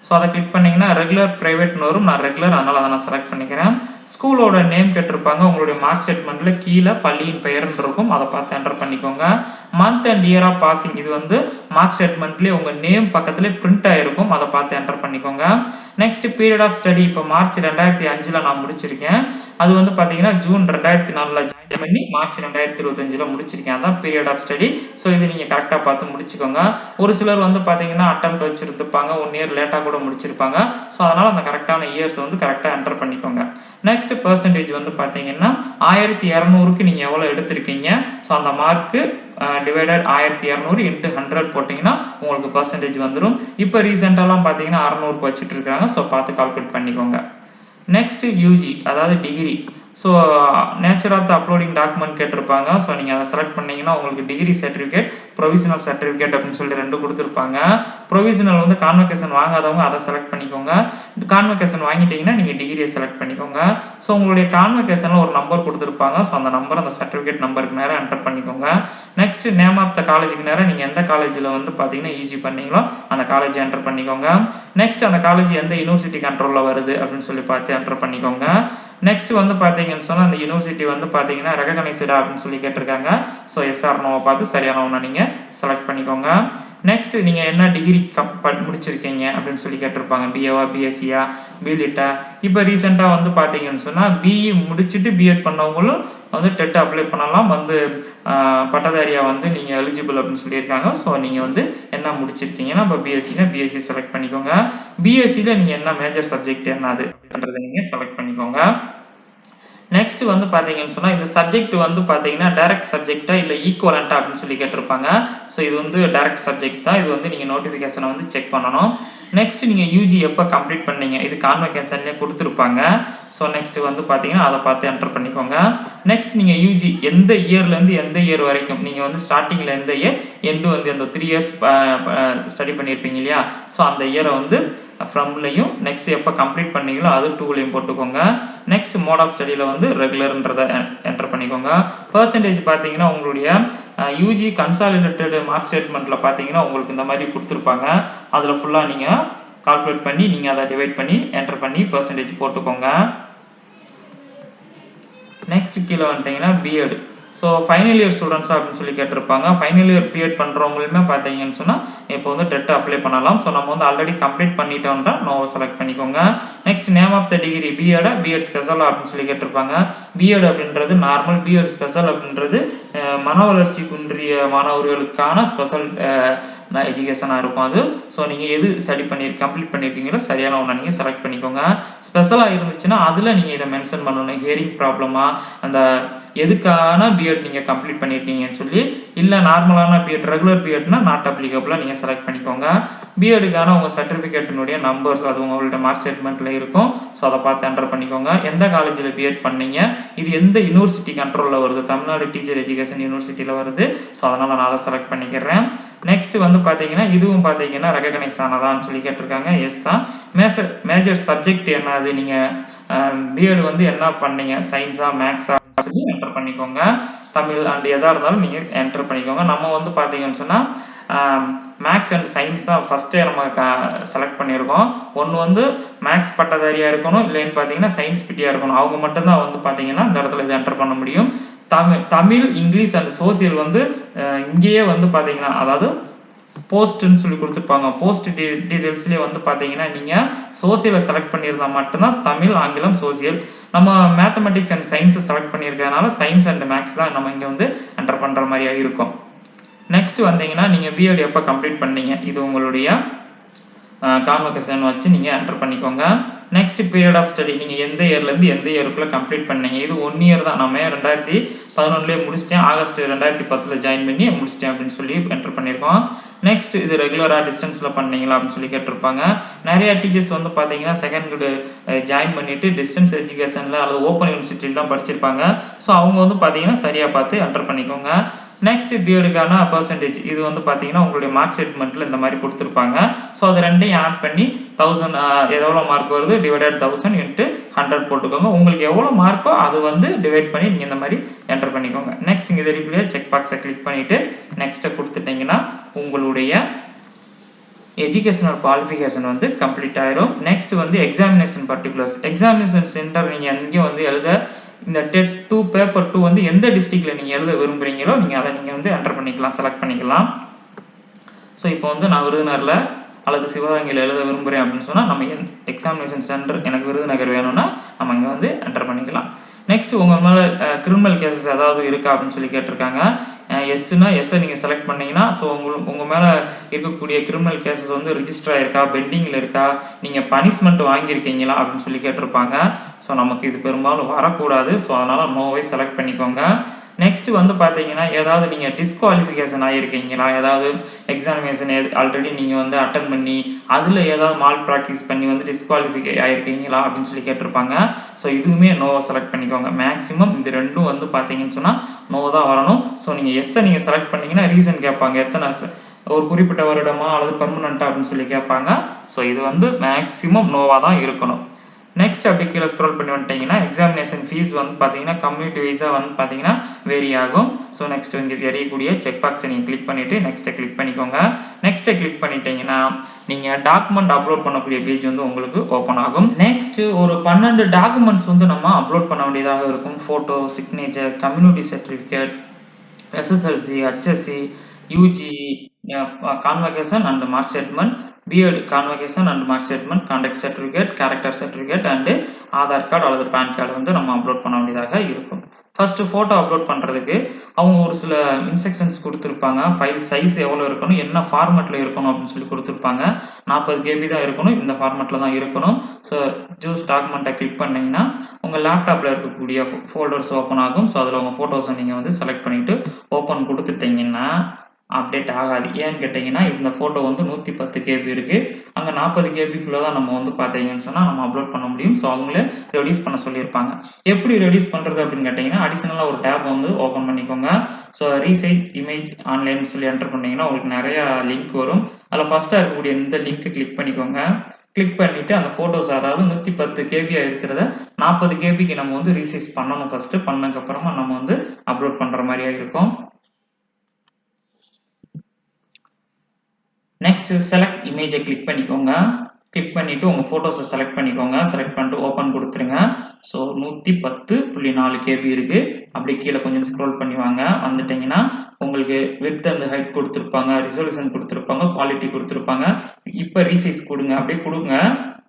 ஸோ அதை கிளிக் பண்ணீங்கன்னா ரெகுலர் பிரைவேட்னு வரும். நான் ரெகுலர் அதனால அதை நான் செலக்ட் பண்ணிக்கிறேன். ஸ்கூலோட நேம் கேட்டிருப்பாங்க. உங்களுடைய மார்க் ஸ்டேட்மெண்ட்ல கீழே பள்ளியின் பெயர்னு இருக்கும். அதை பார்த்து என்டர் பண்ணிக்கோங்க. Month and year of passing இது வந்து மார்க் ஸ்டேட்மெண்ட்லேயே உங்க நேம் பக்கத்துலேயே பிரிண்ட் ஆயிருக்கும். அதை பார்த்து என்டர் பண்ணிக்கோங்க. நெக்ஸ்ட் பீரியட் ஆஃப் ஸ்டடி இப்போ மார்ச் 2005ல் நான் முடிச்சிருக்கேன். அது வந்து பார்த்தீங்கன்னா ஜூன் 2004ல் ஜாயின் பண்ணி மார்ச் 2025ல் முடிச்சிருக்கேன். அதான் பீரியட் ஆஃப் ஸ்டடி. ஸோ இது நீங்கள் கரெக்டாக பார்த்து முடிச்சுக்கோங்க. ஒரு சிலர் வந்து பார்த்தீங்கன்னா அட்டெம்ப்ட் வச்சிருப்பாங்க. 1 இயர் லேட்டாக கூட முடிச்சிருப்பாங்க. ஸோ அதனால அந்த கரெக்டான இயர்ஸ் வந்து கரெக்டாக என்டர் பண்ணிக்கோங்க. நெக்ஸ்ட் பெர்சன்டேஜ் வந்து பார்த்தீங்கன்னா 1200க்கு நீங்கள் எவ்வளோ எடுத்திருக்கீங்க. ஸோ அந்த மார்க்கு டிவைடட் 1200 இன்ட்டு 100 போட்டிங்கன்னா உங்களுக்கு பெர்சன்டேஜ் வந்துடும். இப்போ ரீசெண்டாலாம் பார்த்தீங்கன்னா 600க்கு வச்சுட்டு இருக்காங்க. ஸோ பார்த்து கால்குலேட் பண்ணிக்கோங்க. நெக்ஸ்ட் யூஜி அதாவது degree. So nature of the uploading document கேட்டிருப்பாங்க. ஸோ நீங்கள் அதை செலக்ட் பண்ணீங்கன்னா உங்களுக்கு டிகிரி சர்டிஃபிகேட் ப்ரொவிஷனல் சர்டிஃபிகேட் அப்படின்னு சொல்லி 2 கொடுத்துருப்பாங்க. ப்ரொவிஷனல் வந்து கான்வகேஷன் வாங்காதவங்க அதை செலக்ட் பண்ணிக்கோங்க. கான்வகேஷன் வாங்கிட்டீங்கன்னா நீங்கள் டிகிரியை செலக்ட் பண்ணிக்கோங்க. ஸோ உங்களுடைய கான்வகேஷனில் ஒரு நம்பர் கொடுத்துருப்பாங்க. ஸோ அந்த நம்பர் அந்த சர்டிஃபிகேட் நம்பருக்கு நேரம் என்டர் பண்ணிக்கோங்க. நெக்ஸ்ட் நேம் ஆஃப் த காலேஜுக்கு நேரம் நீங்கள் எந்த காலேஜில் வந்து பார்த்தீங்கன்னா யூஜி பண்ணீங்களோ அந்த காலேஜ் என்டர் பண்ணிக்கோங்க. நெக்ஸ்ட் அந்த காலேஜ் எந்த யூனிவர்சிட்டி கண்ட்ரோலில் வருது அப்படின்னு சொல்லி பார்த்து என்டர் பண்ணிக்கோங்க. நெக்ஸ்ட் வந்து பார்த்தீங்கன்னு சொன்னால் அந்த யூனிவர்சிட்டி வந்து பார்த்தீங்கன்னா ரெகனைஸ்டா அப்படின்னு சொல்லி கேட்டிருக்காங்க. ஸோ எஸ்ஆர் நோவை பார்த்து சரியான ஒன்று நீங்கள் செலக்ட் பண்ணிக்கோங்க. நெக்ஸ்ட் நீங்கள் என்ன டிகிரி முடிச்சிருக்கீங்க அப்படின்னு சொல்லி கேட்டிருப்பாங்க. பிஏவா, பிஎஸ்சியா, பிலிட்டா. இப்போ ரீசெண்டாக வந்து பார்த்தீங்கன்னு சொன்னால் பிஇ முடிச்சுட்டு பிஎட் பண்ணவங்களும் வந்து டெட் அப்ளை பண்ணலாம். வந்து பட்டதாரியாக வந்து நீங்கள் எலிஜிபிள் அப்படின்னு சொல்லியிருக்காங்க. ஸோ நீங்கள் வந்து என்ன முடிச்சிருக்கீங்கன்னா இப்போ பிஎஸ்சினா பிஎஸ்சி செலக்ட் பண்ணிக்கோங்க. பிஎஸ்சியில் நீங்கள் என்ன மேஜர் சப்ஜெக்ட் என்னது அப்படின்றத நீங்கள் செலக்ட் பண்ணிக்கோங்க. நெக்ஸ்ட் வந்து பாத்தீங்கன்னு சொன்னா இந்த சப்ஜெக்ட் வந்து பாத்தீங்கன்னா டைரக்ட் சப்ஜெக்ட்டா இல்ல ஈக்குவலண்டா அப்படின்னு சொல்லி கேட்டிருப்பாங்க. ஸோ இது வந்து டைரக்ட் சப்ஜெக்ட் தான். இது வந்து நீங்க நோட்டிபிகேஷனை வந்து செக் பண்ணணும். நெக்ஸ்ட் நீங்க யூஜி எப்போ கம்ப்ளீட் பண்ணீங்க, இது கான்வகேஷன்லேயே கொடுத்துருப்பாங்க. ஸோ நெக்ஸ்ட் வந்து பாத்தீங்கன்னா அதை பார்த்து என்டர் பண்ணிக்கோங்க. நெக்ஸ்ட் நீங்க யூஜி எந்த இயர்ல இருந்து எந்த இயர் வரைக்கும், நீங்க வந்து ஸ்டார்டிங்ல எந்த இயர், எண்டு வந்து அந்த 3 இயர்ஸ் ஸ்டடி பண்ணியிருப்பீங்க இல்லையா, ஸோ அந்த இயரை வந்து ஃப்ரம்லையும் நெக்ஸ்ட் எப்போ கம்ப்ளீட் பண்ணீங்களோ அது டூலையும் போட்டுக்கோங்க. நெக்ஸ்ட் மோட் ஆஃப் ஸ்டடியில் வந்து ரெகுலர்ன்றதை என்டர் பண்ணிக்கோங்க. பர்சன்டேஜ் பார்த்தீங்கன்னா உங்களுடைய யூஜி கன்சாலிடேட்டட் மார்க் ஸ்டேட்மெண்ட்டில் பார்த்தீங்கன்னா உங்களுக்கு இந்த மாதிரி கொடுத்துருப்பாங்க. அதில் ஃபுல்லாக நீங்கள் கால்குலேட் பண்ணி நீங்கள் அதை டிவைட் பண்ணி என்டர் பண்ணி பர்சன்டேஜ் போட்டுக்கோங்க. நெக்ஸ்ட் கீழே வந்துட்டீங்கன்னா BEd. So final year students அப்படின்னு சொல்லி கேட்டிருப்பாங்க. ஃபைனல் இயர் பிஎட் பண்ணுறவங்களுமே பார்த்தீங்கன்னு சொன்னால் இப்போ வந்து டெட் அப்ளை பண்ணலாம். ஸோ நம்ம வந்து ஆல்ரெடி கம்ப்ளீட் பண்ணிட்டோம்னா நோவை செலக்ட் பண்ணிக்கோங்க. Next name of the degree BEd special அப்படின்னு சொல்லி கேட்டிருப்பாங்க. பிஎட் அப்படின்றது நார்மல், பிஎட் ஸ்பெஷல் அப்படின்றது மன வளர்ச்சி குன்றிய மாணவர்களுக்கான ஸ்பெஷல் எஜுகேஷனாக இருக்கும் அது. ஸோ நீங்கள் எது கம்ப்ளீட் பண்ணியிருக்கீங்களோ சரியான ஒன்றை நீங்கள் செலக்ட் பண்ணிக்கோங்க. ஸ்பெஷலாக இருந்துச்சுன்னா அதில் நீங்கள் இதை மென்ஷன் பண்ணணும். ஹியரிங் ப்ராப்ளமா, அந்த எதுக்கான பிஎட் நீங்கள் கம்ப்ளீட் பண்ணியிருக்கீங்கன்னு சொல்லி, இல்லை நார்மலான பிஎட், ரெகுலர் பிஎட்னா நாட் அப்ளிகபிளாக நீங்கள் செலக்ட் பண்ணிக்கோங்க. பிஎடுக்கான உங்கள் சர்டிஃபிகேட்டினுடைய நம்பர்ஸ் அது உங்களுடைய மார்க் ஸ்டேட்மெண்ட்டில் இருக்கும். ஸோ அதை பார்த்து என்டர் பண்ணிக்கோங்க. எந்த காலேஜில் பிஎட் பண்ணீங்க, இது எந்த யூனிவர்சிட்டி கண்ட்ரோலில் வருது, தமிழ்நாடு டீச்சர் எஜுகேஷன் யூனிவர்சிட்டியில் வருது. ஸோ அதனால் நான் அதை செலக்ட் பண்ணிக்கிறேன். நெக்ஸ்ட் வந்து பார்த்தீங்கன்னா இதுவும் பார்த்தீங்கன்னா ரெகக்னைஸ் ஆனதான்னு சொல்லி கேட்டிருக்காங்க. எஸ் தான். மேஜர் சப்ஜெக்ட் என்னது, நீங்கள் பிஎட் வந்து என்ன பண்ணீங்க, சயின்ஸா மேக்ஸா சொல்லி என்டர் பண்ணிக்கோங்க. தமிழ் அண்ட் எதாக இருந்தாலும் நீங்கள் என்டர் பண்ணிக்கோங்க. நம்ம வந்து பார்த்தீங்கன்னு சொன்னால் மேக்ஸ் அண்ட் சயின்ஸ் தான் ஃபஸ்ட்டே நம்ம செலக்ட் பண்ணியிருக்கோம். ஒன்று வந்து மேக்ஸ் பட்டதாரியாக இருக்கணும், இல்லைன்னு பார்த்தீங்கன்னா சயின்ஸ் பிட்டியாக இருக்கணும். அவங்க மட்டும்தான் வந்து பார்த்தீங்கன்னா இந்த இடத்துல இது என்டர் பண்ண முடியும். தமிழ், இங்கிலீஷ் அண்ட் சோசியல் வந்து இங்கேயே வந்து பார்த்தீங்கன்னா, அதாவது போஸ்ட்னு சொல்லி கொடுத்துருப்பாங்க. போஸ்ட் டீடைல்ஸ்லேயே வந்து பார்த்தீங்கன்னா நீங்கள் சோசியலை செலக்ட் பண்ணியிருந்தா மட்டும்தான் தமிழ், ஆங்கிலம், சோசியல். நம்ம மேத்தமெட்டிக்ஸ் அண்ட் சயின்ஸை செலக்ட் பண்ணியிருக்கிறதுனால சயின்ஸ் அண்ட் மேக்ஸ் தான் நம்ம இங்கே வந்து என்டர் பண்ணுற மாதிரியாக இருக்கும். நெக்ஸ்ட் வந்தீங்கன்னா நீங்கள் பிஎட் எப்போ கம்ப்ளீட் பண்ணீங்க, இது உங்களுடைய கான்வகேஷன் வச்சு நீங்கள் என்டர் பண்ணிக்கோங்க. நெக்ஸ்ட் பீரியட் ஆஃப் ஸ்டடி, நீங்கள் எந்த இயர்லேருந்து எந்த இயருக்குள்ளே கம்ப்ளீட் பண்ணீங்க, இது 1 இயர் தான். நம்ம 2011 முடிச்சிட்டேன், ஆகஸ்ட் 2010 ஜாயின் பண்ணி முடிச்சிட்டேன் அப்படின்னு சொல்லி என்டர் பண்ணியிருக்கோம். நெக்ஸ்ட் இது ரெகுலராக டிஸ்டன்ஸில் பண்ணீங்களா அப்படின்னு சொல்லி கேட்டிருப்பாங்க. நிறைய டீச்சர்ஸ் வந்து பார்த்தீங்கன்னா செகண்ட் கிரேடு ஜாயின் பண்ணிட்டு டிஸ்டன்ஸ் எஜுகேஷனில் அல்லது ஓப்பன் யூனிவர்சிட்டியில் தான் படிச்சிருப்பாங்க. ஸோ அவங்க வந்து பார்த்தீங்கன்னா சரியாக பார்த்து என்டர் பண்ணிக்கோங்க. நெக்ஸ்ட் பிஎடுக்கான பர்சன்டேஜ், இது வந்து பார்த்தீங்கன்னா உங்களுடைய மார்க் ஸ்டேட்மெண்ட்டில் இந்த மாதிரி கொடுத்துருப்பாங்க. ஸோ அது ரெண்டையும் ஆட் பண்ணி 1000 எவ்வளோ மார்க் வருது டிவைடட் 1000 × 100 போட்டுக்கோங்க. உங்களுக்கு எவ்வளோ மார்க்கோ அது வந்து டிவைட் பண்ணி நீங்கள் இந்த மாதிரி என்டர் பண்ணிக்கோங்க. நெக்ஸ்ட் இங்கே இருக்கக்கூடிய செக் பாக்ஸை கிளிக் பண்ணிவிட்டு நெக்ஸ்ட்டை கொடுத்துட்டிங்கன்னா உங்களுடைய எஜுகேஷனல் குவாலிஃபிகேஷன் வந்து கம்ப்ளீட் ஆயிரும். நெக்ஸ்ட் வந்து எக்ஸாமினேஷன் பர்டிகுலர்ஸ். எக்ஸாமினேஷன் சென்டர் நீங்கள் அங்கேயும் வந்து எழுத இந்த டெட் 2 பேப்பர் 2 வந்து எந்த டிஸ்ட்ரிக்ட்ல நீங்கள் எழுத விரும்புகிறீங்களோ நீங்கள் அதை நீங்கள் வந்து என்டர் பண்ணிக்கலாம், செலக்ட் பண்ணிக்கலாம். ஸோ இப்போ வந்து நான் விருதுநகரில் அல்லது சிவகங்கையில் எழுத விரும்புகிறேன் அப்படின்னு சொன்னால் நம்ம எக்ஸாமினேஷன் சென்டர் எனக்கு விருதுநகர் வேணும்னா நம்ம இங்கே வந்து என்டர் பண்ணிக்கலாம். நெக்ஸ்ட் உங்கள் மேலே கிரிமினல் கேசஸ் ஏதாவது இருக்கா அப்படின்னு சொல்லி கேட்டிருக்காங்க. எஸ்னா எஸ்ஸை நீங்கள் செலக்ட் பண்ணீங்கன்னா ஸோ உங்கள் மேலே இருக்கக்கூடிய கிரிமினல் கேசஸ் வந்து ரிஜிஸ்டர் ஆயிருக்கா, பெண்டிங்கில் இருக்கா, நீங்கள் பனிஷ்மெண்ட் வாங்கியிருக்கீங்களா அப்படின்னு சொல்லி கேட்டிருப்பாங்க. ஸோ நமக்கு இது பெரும்பாலும் வரக்கூடாது. ஸோ அதனால் நோவை செலக்ட் பண்ணிக்கோங்க. நெக்ஸ்ட் வந்து பார்த்தீங்கன்னா ஏதாவது நீங்கள் டிஸ்குவாலிஃபிகேஷன் ஆகியிருக்கீங்களா, ஏதாவது எக்ஸாமினேஷன் ஆல்ரெடி நீங்கள் வந்து அட்டன் பண்ணி அதில் ஏதாவது மால் ப்ராக்டிஸ் பண்ணி வந்து டிஸ்குவாலிஃபை ஆகியிருக்கீங்களா அப்படின்னு சொல்லி கேட்டிருப்பாங்க. ஸோ இதுவுமே நோவை செலக்ட் பண்ணிக்கோங்க. மேக்ஸிமம் இது ரெண்டும் வந்து பார்த்தீங்கன்னு சொன்னால் நோ தான் வரணும். ஸோ நீங்கள் எஸ்ஸை நீங்கள் செலக்ட் பண்ணீங்கன்னா ரீசன் கேட்பாங்க, எத்தனை ஒரு குறிப்பிட்ட வருடமா அல்லது பர்மனண்டா அப்படின்னு சொல்லி கேட்பாங்க. ஸோ இது வந்து மேக்ஸிமம் நோவாக தான் இருக்கணும். நெக்ஸ்ட் அப்படி கீழே ஸ்க்ரோல் பண்ணி வந்துட்டீங்கன்னா எக்ஸாமினேஷன் ஃபீஸ் வந்து பார்த்தீங்கன்னா கம்யூனிட்டி வைஸாக வந்து பார்த்தீங்கன்னா வேரி ஆகும். ஸோ நெக்ஸ்ட் இங்கே தெரியக்கூடிய செக் பாக்ஸை நீங்கள் கிளிக் பண்ணிவிட்டு நெக்ஸ்ட்டை கிளிக் பண்ணிக்கோங்க. நெக்ஸ்ட்டை கிளிக் பண்ணிட்டீங்கன்னா நீங்கள் டாக்குமெண்ட் அப்லோட் பண்ணக்கூடிய பேஜ் வந்து உங்களுக்கு ஓப்பன் ஆகும். நெக்ஸ்ட் ஒரு 12 டாக்குமெண்ட்ஸ் வந்து நம்ம அப்லோட் பண்ண வேண்டியதாக இருக்கும். Photo, signature, community certificate, SSLC, HSC, UG, convocation and mark statement, BEd convocation and mark statement, contact certificate, character certificate and Aadhaar card அல்லது பேன் கார்டு வந்து நம்ம அப்லோட் பண்ண வேண்டியதாக இருக்கும். ஃபர்ஸ்ட் ஃபோட்டோ அப்லோட் பண்றதுக்கு அவங்க ஒரு சில இன்ஸ்ட்ரக்ஷன்ஸ் குடுத்திருப்பாங்க. ஃபைல் சைஸ் எவ்வளோ இருக்கணும், என்ன ஃபார்மேட்ல இருக்கணும் அப்படின்னு சொல்லி குடுத்திருப்பாங்க. 40 KB தான் இருக்கணும். இந்த ஃபார்மேட்ல தான் இருக்கணும். ஸோ சூஸ் டாக்குமெண்ட்ட கிளிக் பண்ணீங்கன்னா, உங்க லேப்டாப்ல இருக்கக்கூடிய ஃபோல்டர்ஸ் ஓப்பன் ஆகும். ஸோ அதில உங்க ஃபோட்டோஸ நீங்க வந்து செலக்ட் பண்ணிட்டு ஓப்பன் குடுத்துட்டீங்கன்னா, அப்டேட் ஆகாது. ஏன்னு கேட்டீங்கன்னா, இந்த ஃபோட்டோ வந்து 110 KB இருக்கு. அங்க 40 KBக்குள்ள தான் நம்ம வந்து பார்த்தீங்கன்னு சொன்னா, நம்ம அப்லோட் பண்ண முடியும். ஸோ அவங்களே ரெடியூஸ் பண்ண சொல்லியிருப்பாங்க. எப்படி ரெடியூஸ் பண்றது அப்படின்னு கேட்டீங்கன்னா, அடிஷனலா ஒரு டேப் வந்து ஓப்பன் பண்ணிக்கோங்க. ஸோ ரீசைஸ் இமேஜ் ஆன்லைன்னு சொல்லி என்டர் பண்ணீங்கன்னா, உங்களுக்கு நெறைய லிங்க் வரும். அதில ஃபர்ஸ்ட்டா இருக்கக்கூடிய இந்த லிங்க்க கிளிக் பண்ணிக்கோங்க. கிளிக் பண்ணிட்டு அந்த ஃபோட்டோஸ் அதாவது 110 KBயா இருக்கிறத 40 KBக்கு நம்ம வந்து ரீசைஸ் பண்ணணும் ஃபர்ஸ்ட். பண்ணதுக்கு அப்புறமா நம்ம வந்து அப்லோட் பண்ற மாரியா இருக்கும். நெக்ஸ்ட் செலக்ட் இமேஜை கிளிக் பண்ணிக்கோங்க. கிளிக் பண்ணிட்டு உங்க ஃபோட்டோஸை செலக்ட் பண்ணிக்கோங்க. செலக்ட் பண்ணிட்டு ஓப்பன் கொடுத்துருங்க. ஸோ 110.4 KB இருக்கு. அப்படியே கீழே கொஞ்சம் ஸ்க்ரோல் பண்ணி வாங்க. வந்துட்டீங்கன்னா உங்களுக்கு விட்த் அண்ட் ஹைட் கொடுத்துருப்பாங்க, ரிசல்யூஷன் கொடுத்துருப்பாங்க, குவாலிட்டி கொடுத்துருப்பாங்க. இப்போ ரீசைஸ் கொடுங்க. அப்படியே கொடுங்க.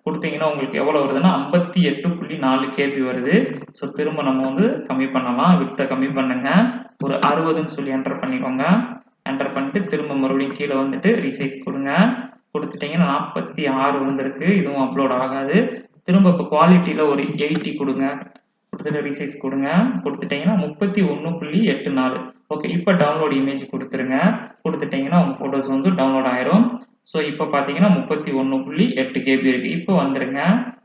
கொடுத்தீங்கன்னா உங்களுக்கு எவ்வளோ வருதுன்னா 58.4 KB வருது. ஸோ திரும்ப நம்ம வந்து கம்மி பண்ணலாம். விட்த்தை கம்மி பண்ணுங்க. ஒரு 60ன்னு சொல்லி என்டர் பண்ணிக்கோங்க. என்டர் பண்ணிட்டு திரும்ப மறுபடியும் கீழே வந்துட்டு ரீசைஸ் கொடுங்க. கொடுத்துட்டீங்கன்னா 46 வந்திருக்கு. இதுவும் அப்லோட் ஆகாது. திரும்ப இப்போ குவாலிட்டியில் ஒரு 80 கொடுங்க. கொடுத்துட்டு ரீசைஸ் கொடுங்க. கொடுத்துட்டீங்கன்னா 31.84. ஓகே, இப்போ டவுன்லோட் இமேஜ் கொடுத்துருங்க. கொடுத்துட்டீங்கன்னா உங்கள் ஃபோட்டோஸ் வந்து டவுன்லோட் ஆயிரும். ஸோ இப்போ பார்த்தீங்கன்னா 31.8 KB இருக்கு. இப்போ வந்துருங்க.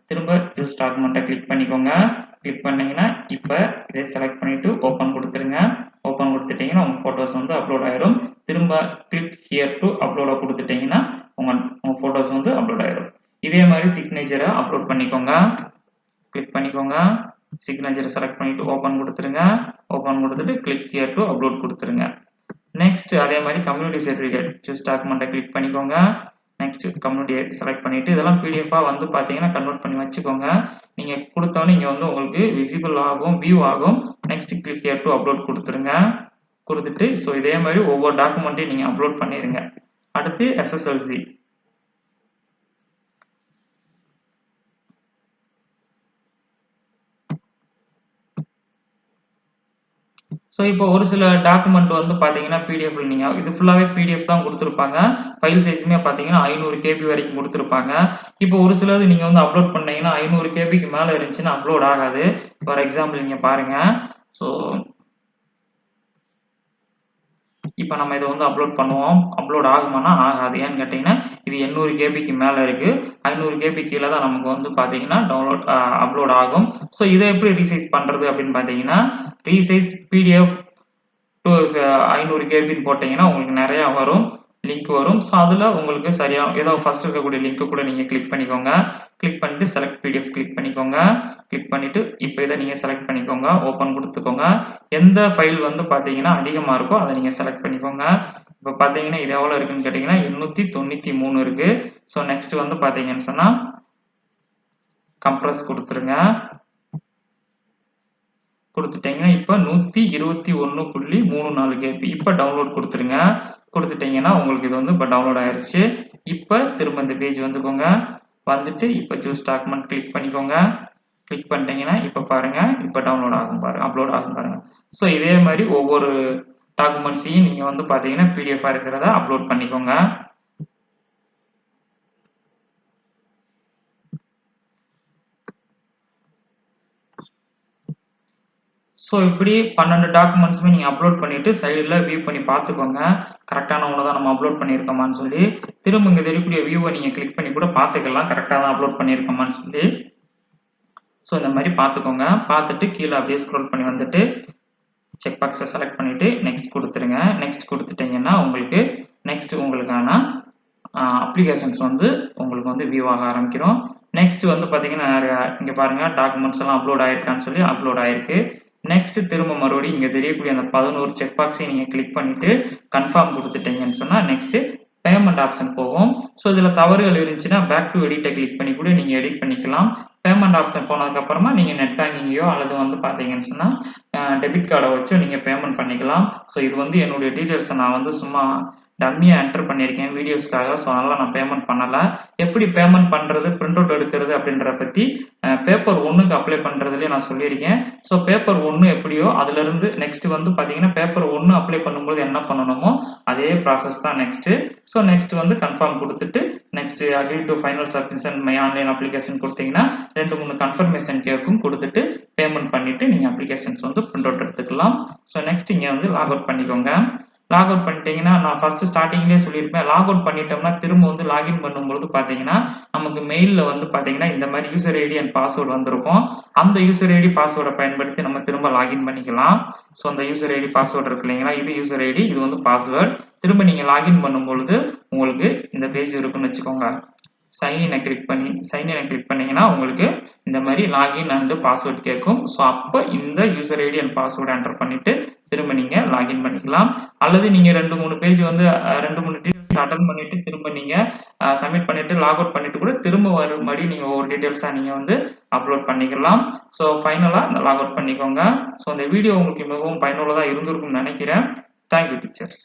திரும்ப யூஸ் டாக்குமெண்ட்டை கிளிக் பண்ணிக்கோங்க. கிளிக் பண்ணீங்கன்னா இப்போ இதை செலக்ட் பண்ணிட்டு ஓப்பன் கொடுத்துருங்க. ஓப்பன் கொடுத்துட்டீங்கன்னா உங்கள் ஃபோட்டோஸ் வந்து அப்லோட் ஆயிரும். திரும்ப கிளிக் ஹியர் டு அப்லோட கொடுத்துட்டீங்கன்னா உங்கள் ஃபோட்டோஸ் வந்து அப்லோட் ஆயிரும். இதே மாதிரி சிக்னேச்சரை அப்லோட் பண்ணிக்கோங்க. கிளிக் பண்ணிக்கோங்க. சிக்னேச்சரை செலக்ட் பண்ணிட்டு ஓப்பன் கொடுத்துருங்க. ஓப்பன் கொடுத்துட்டு கிளிக் ஹியர் டு அப்லோட் கொடுத்துருங்க. நெக்ஸ்ட் அதே மாதிரி கம்யூனிட்டி சர்டிஃபிகேட் சூஸ் டாக்குமெண்ட்டை கிளிக் பண்ணிக்கோங்க. நெக்ஸ்ட் கம்யூனிட்டியை செலக்ட் பண்ணிட்டு இதெல்லாம் பிடிஎஃபாக வந்து பார்த்தீங்கன்னா கன்வெர்ட் பண்ணி வச்சுக்கோங்க. நீங்கள் கொடுத்தோன்னே இங்கே வந்து உங்களுக்கு விசிபிள் ஆகும், வியூ ஆகும். Next click here to upload கொடுத்துருங்க. கொடுத்துட்டு ஸோ இதே மாதிரி ஒவ்வொரு டாக்குமெண்ட்டையும் நீங்கள் அப்லோட் பண்ணிடுங்க. அடுத்து SSLC. ஸோ இப்போ ஒரு சில டாக்குமெண்ட் வந்து பார்த்தீங்கன்னா பிடிஎஃப்ல நீங்கள் இது ஃபுல்லாகவே பிடிஎஃப் தான் கொடுத்துருப்பாங்க. ஃபைல் சைஸுமே பார்த்தீங்கன்னா 500 KB வரைக்கும் கொடுத்துருப்பாங்க. இப்போ ஒரு சிலது நீங்கள் வந்து அப்லோட் பண்ணீங்கன்னா 500 KBக்கு மேலே இருந்துச்சுன்னா அப்லோட் ஆகாது. ஃபார் எக்ஸாம்பிள் நீங்கள் பாருங்கள். ஸோ இப்போ நம்ம இதை வந்து அப்லோட் பண்ணுவோம். அப்லோட் ஆகுமானா ஆகாது. ஏன்னு கேட்டிங்கன்னா இது 800 KBக்கு மேலே இருக்குது. 500 KB கீழே தான் நமக்கு வந்து பார்த்தீங்கன்னா அப்லோட் ஆகும். ஸோ இதை எப்படி ரீசைஸ் பண்ணுறது அப்படின்னு பார்த்தீங்கன்னா ரீசைஸ் PDF டு 500 KBன்னு போட்டிங்கன்னா உங்களுக்கு நிறையா வரும், லிங்க் வரும். ஸோ அதில் உங்களுக்கு சரியாக ஏதோ ஃபர்ஸ்ட் இருக்கக்கூடிய லிங்க்கு கூட நீங்கள் கிளிக் பண்ணிக்கோங்க. கிளிக் பண்ணிட்டு செலக்ட் PDF கிளிக் பண்ணிக்கோங்க. கிளிக் பண்ணிவிட்டு இப்போ இதை நீங்கள் செலக்ட் பண்ணிக்கோங்க. ஓப்பன் கொடுத்துக்கோங்க. எந்த ஃபைல் வந்து பார்த்தீங்கன்னா அதிகமாக இருக்கோ அதை நீங்கள் செலக்ட் பண்ணிக்கோங்க. இப்போ பார்த்தீங்கன்னா இது எவ்வளோ இருக்குன்னு கேட்டிங்கன்னா 893 இருக்குது. ஸோ நெக்ஸ்ட் வந்து பார்த்தீங்கன்னு சொன்னால் கம்ப்ரஸ் கொடுத்துருங்க. கொடுத்துட்டீங்கன்னா இப்போ 121.34 KB. இப்போ டவுன்லோட் கொடுத்துருங்க. கொடுத்துட்டீங்கன்னா உங்களுக்கு இது வந்து இப்போ டவுன்லோட் ஆயிடுச்சு. இப்போ திரும்ப இந்த பேஜ் வந்துக்கோங்க. வந்துட்டு இப்போ சூஸ் டாக்குமெண்ட் கிளிக் பண்ணிக்கோங்க. கிளிக் பண்ணிட்டீங்கன்னா இப்போ பாருங்க, இப்போ டவுன்லோட் ஆகும் பாருங்க, அப்லோட் ஆகும் பாருங்க. ஸோ இதே மாதிரி ஒவ்வொரு டாக்குமெண்ட்ஸையும் நீங்கள் வந்து பார்த்தீங்கன்னா பிடிஎஃபாக இருக்கிறத அப்லோட் பண்ணிக்கோங்க. ஸோ இப்படி 12 டாக்குமெண்ட்ஸுமே நீங்கள் அப்லோட் பண்ணிவிட்டு சைடில் வியூ பண்ணி பார்த்துக்கோங்க. கரெக்டான ஒன்று தான் நம்ம அப்லோட் பண்ணியிருக்கோமான்னு சொல்லி. திரும்ப இங்கே தெரியக்கூடிய வியூவை நீங்கள் கிளிக் பண்ணி கூட பார்த்துக்கலாம், கரெக்டாக தான் அப்லோட் பண்ணியிருக்கோமான்னு சொல்லி. ஸோ இந்த மாதிரி பார்த்துக்கோங்க. பார்த்துட்டு கீழே அப்படியே ஸ்க்ரோல் பண்ணி வந்துட்டு செக் பாக்ஸை செலக்ட் பண்ணிவிட்டு நெக்ஸ்ட் கொடுத்துருங்க. நெக்ஸ்ட் கொடுத்துட்டிங்கன்னா உங்களுக்கு நெக்ஸ்ட் உங்களுக்கான அப்ளிகேஷன்ஸ் வந்து உங்களுக்கு வந்து வியூ ஆக ஆரம்பிக்கிறோம். நெக்ஸ்ட் வந்து பார்த்தீங்கன்னா இங்கே பாருங்கள் டாக்குமெண்ட்ஸ் எல்லாம் அப்லோட் ஆயிருக்கான்னு சொல்லி அப்லோட் ஆயிருக்கு. நெக்ஸ்ட் திரும்ப மறுபடியும் இங்கே தெரியக்கூடிய அந்த 11 செக் பாக்ஸையும் நீங்கள் கிளிக் பண்ணிவிட்டு கன்ஃபார்ம் கொடுத்துட்டீங்கன்னு சொன்னால் நெக்ஸ்ட்டு பேமெண்ட் ஆப்ஷன் போகும். ஸோ இதில் தவறுகள் இருந்துச்சுன்னா பேக் டு எடிட்டை கிளிக் பண்ணி கூட நீங்கள் எடிட் பண்ணிக்கலாம். பேமெண்ட் ஆப்ஷன் போனதுக்கப்புறமா நீங்கள் நெட் பேங்கிங்கையோ அல்லது வந்து பார்த்தீங்கன்னு சொன்னால் டெபிட் கார்டை வச்சு நீங்கள் பேமெண்ட் பண்ணிக்கலாம். ஸோ இது வந்து என்னுடைய டீட்டெயில்ஸை நான் வந்து சும்மா டம்மியா என்டர் பண்ணியிருக்கேன் வீடியோஸ்க்காக. ஸோ அதனால நான் பேமெண்ட் பண்ணல. எப்படி பேமெண்ட் பண்றது, பிரிண்ட் அவுட் எடுக்கிறது அப்படின்றத பத்தி பேப்பர் 1க்கு அப்ளை பண்றதுலயே நான் சொல்லியிருக்கேன். ஸோ பேப்பர் 1 எப்படியோ அதுல இருந்து நெக்ஸ்ட் வந்து பாத்தீங்கன்னா பேப்பர் 1 அப்ளை பண்ணும்போது என்ன பண்ணணுமோ அதே ப்ராசஸ் தான் நெக்ஸ்ட். ஸோ நெக்ஸ்ட் வந்து கன்ஃபார்ம் கொடுத்துட்டு next agree to final submission my online application கொடுத்தீங்கன்னா 2-3 கன்ஃபர்மேஷன் கேட்கும். கொடுத்துட்டு பேமெண்ட் பண்ணிட்டு நீங்க அப்ளிகேஷன்ஸ் வந்து பிரிண்ட் அவுட் எடுத்துக்கலாம். ஸோ நெக்ஸ்ட் இங்க வந்து லாக் அவுட் பண்ணிக்கோங்க. லாக் அவுட் பண்ணிட்டீங்கன்னா நான் ஃபர்ஸ்ட் ஸ்டார்டிங்லேயே சொல்லியிருப்பேன். லாக் அவுட் பண்ணிட்டோம்னா திரும்ப வந்து லாகின் பண்ணும்போது பார்த்தீங்கன்னா நமக்கு மெயிலில் வந்து பார்த்தீங்கன்னா இந்த மாதிரி யூசர் ஐடி அண்ட் பாஸ்வேர்டு வந்திருக்கும். அந்த யூசர் ஐடி பாஸ்வேர்டை பயன்படுத்தி நம்ம திரும்ப லாகின் பண்ணிக்கலாம். ஸோ அந்த யூசர் ஐடி பாஸ்வேர்டு இருக்கு இல்லைங்களா, இது யூசர் ஐடி, இது வந்து பாஸ்வேர்டு. திரும்ப நீங்கள் லாகின் பண்ணும்பொழுது உங்களுக்கு இந்த பேஜ் இருக்குன்னு வச்சுக்கோங்க. சைன்இனை கிளிக் பண்ணீங்கன்னா உங்களுக்கு இந்த மாதிரி லாகின் அண்ட் பாஸ்வேர்ட் கேட்கும். ஸோ அப்போ இந்த user ID and password enter பண்ணிட்டு திரும்ப நீங்க லாகின் பண்ணிக்கலாம். அல்லது நீங்க 2-3 பேஜ் வந்து 2-3 டீடைல்ஸ் அட்டன் பண்ணிட்டு திரும்ப நீங்க சப்மிட் பண்ணிட்டு லாக் அவுட் பண்ணிட்டு கூட திரும்ப மறுபடி நீங்க ஒவ்வொரு டீடைல்ஸா நீங்க வந்து அப்லோட் பண்ணிக்கலாம். ஸோ ஃபைனலா லாக் அவுட் பண்ணிக்கோங்க. ஸோ இந்த வீடியோ உங்களுக்கு மிகவும் பயனுள்ளதா இருந்திருக்கும்னு நினைக்கிறேன். Thank you teachers.